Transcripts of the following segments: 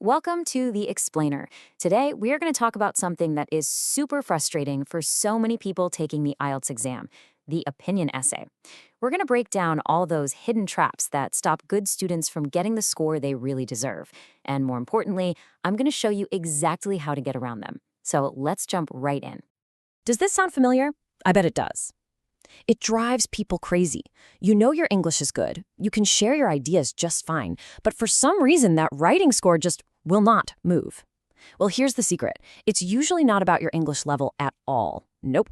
Welcome to The Explainer. Today, we are going to talk about something that is super frustrating for so many people taking the IELTS exam, the opinion essay. We're going to break down all those hidden traps that stop good students from getting the score they really deserve. And more importantly, I'm going to show you exactly how to get around them. So let's jump right in. Does this sound familiar? I bet it does. It drives people crazy. You know your English is good. You can share your ideas just fine. But for some reason, that writing score just will not move. Well, here's the secret. It's usually not about your English level at all. Nope.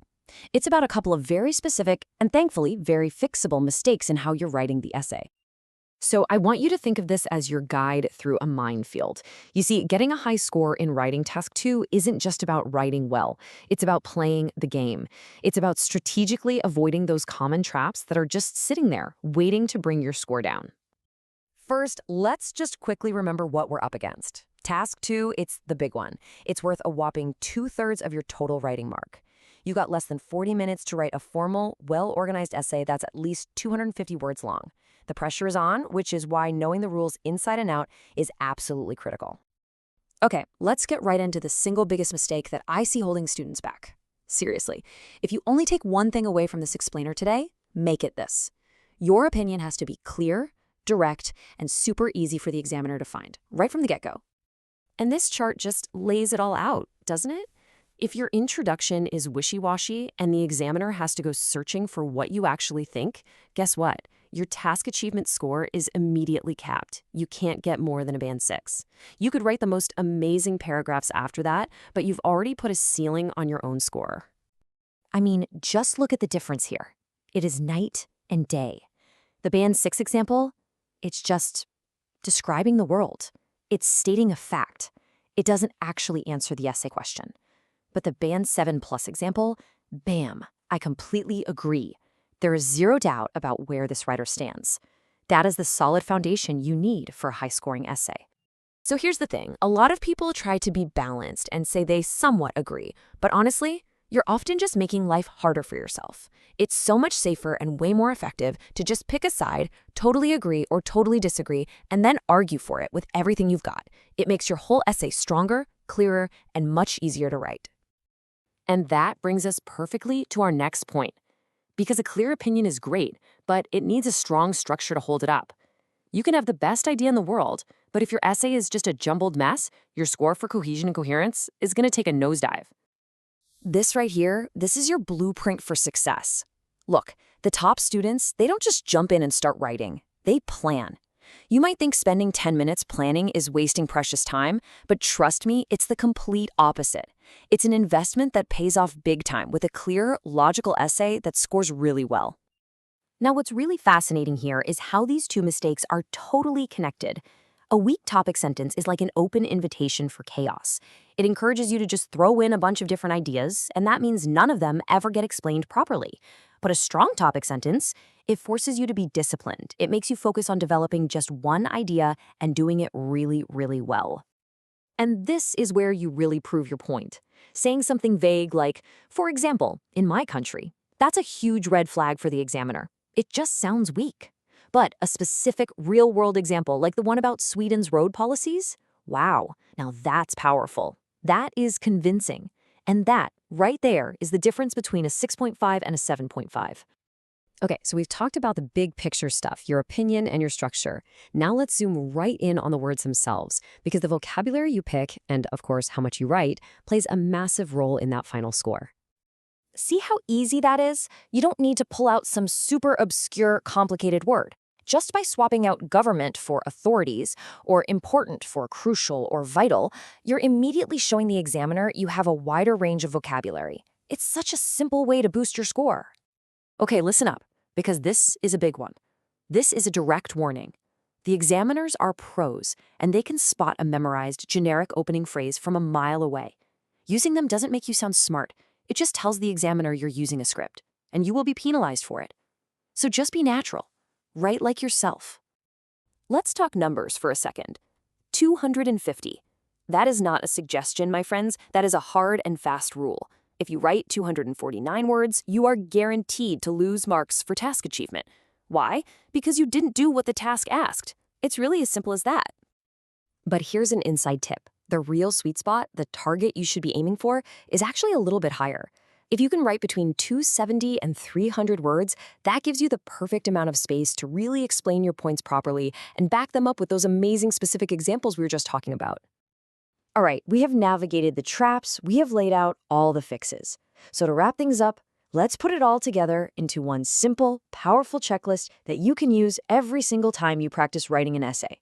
It's about a couple of very specific and thankfully very fixable mistakes in how you're writing the essay. So I want you to think of this as your guide through a minefield. You see, getting a high score in writing task 2 isn't just about writing well. It's about playing the game. It's about strategically avoiding those common traps that are just sitting there, waiting to bring your score down. First, let's just quickly remember what we're up against. Task 2, it's the big one. It's worth a whopping 2/3 of your total writing mark. You got less than 40 minutes to write a formal, well-organized essay that's at least 250 words long. The pressure is on, which is why knowing the rules inside and out is absolutely critical. Okay, let's get right into the single biggest mistake that I see holding students back. Seriously, if you only take one thing away from this explainer today, make it this. Your opinion has to be clear, direct, and super easy for the examiner to find, right from the get-go. And this chart just lays it all out, doesn't it? If your introduction is wishy-washy and the examiner has to go searching for what you actually think, guess what? Your task achievement score is immediately capped. You can't get more than a band 6. You could write the most amazing paragraphs after that, but you've already put a ceiling on your own score. I mean, just look at the difference here. It is night and day. The band 6 example, it's just describing the world. It's stating a fact. It doesn't actually answer the essay question. But the band 7+ example, bam, I completely agree. There is zero doubt about where this writer stands. That is the solid foundation you need for a high-scoring essay. So here's the thing. A lot of people try to be balanced and say they somewhat agree. But honestly, you're often just making life harder for yourself. It's so much safer and way more effective to just pick a side, totally agree or totally disagree, and then argue for it with everything you've got. It makes your whole essay stronger, clearer, and much easier to write. And that brings us perfectly to our next point. Because a clear opinion is great, but it needs a strong structure to hold it up. You can have the best idea in the world, but if your essay is just a jumbled mess, your score for cohesion and coherence is going to take a nosedive. This right here, this is your blueprint for success. Look, the top students, they don't just jump in and start writing. They plan. You might think spending 10 minutes planning is wasting precious time, but trust me, it's the complete opposite. It's an investment that pays off big time with a clear, logical essay that scores really well. Now, what's really fascinating here is how these two mistakes are totally connected. A weak topic sentence is like an open invitation for chaos. It encourages you to just throw in a bunch of different ideas, and that means none of them ever get explained properly. But a strong topic sentence, it forces you to be disciplined. It makes you focus on developing just one idea and doing it really, really well. And this is where you really prove your point. Saying something vague like, for example, in my country, that's a huge red flag for the examiner. It just sounds weak. But a specific real-world example like the one about Sweden's road policies, wow, now that's powerful. That is convincing. And that, right there, is the difference between a 6.5 and a 7.5. Okay, so we've talked about the big picture stuff, your opinion and your structure. Now let's zoom right in on the words themselves, because the vocabulary you pick, and of course how much you write, plays a massive role in that final score. See how easy that is? You don't need to pull out some super obscure, complicated word. Just by swapping out government for authorities, or important for crucial or vital, you're immediately showing the examiner you have a wider range of vocabulary. It's such a simple way to boost your score. Okay, listen up, because this is a big one. This is a direct warning. The examiners are pros, and they can spot a memorized, generic opening phrase from a mile away. Using them doesn't make you sound smart. It just tells the examiner you're using a script, and you will be penalized for it. So just be natural. Write like yourself. Let's talk numbers for a second. 250. That is not a suggestion, my friends. That is a hard and fast rule. If you write 249 words, you are guaranteed to lose marks for task achievement. Why? Because you didn't do what the task asked. It's really as simple as that. But here's an inside tip. The real sweet spot, the target you should be aiming for, is actually a little bit higher. If you can write between 270 and 300 words, that gives you the perfect amount of space to really explain your points properly and back them up with those amazing specific examples we were just talking about. All right, we have navigated the traps, we have laid out all the fixes. So to wrap things up, let's put it all together into one simple, powerful checklist that you can use every single time you practice writing an essay.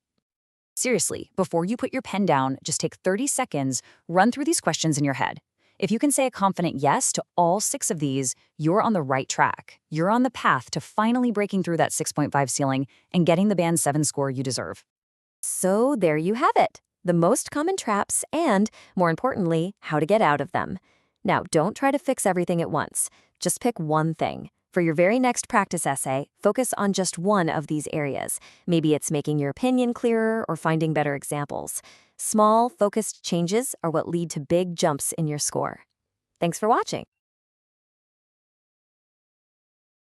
Seriously, before you put your pen down, just take 30 seconds, run through these questions in your head. If you can say a confident yes to all 6 of these, you're on the right track. You're on the path to finally breaking through that 6.5 ceiling and getting the band 7 score you deserve. So there you have it, the most common traps and, more importantly, how to get out of them. Now, don't try to fix everything at once. Just pick one thing. For your very next practice essay, focus on just one of these areas. Maybe it's making your opinion clearer or finding better examples. Small, focused changes are what lead to big jumps in your score. Thanks for watching.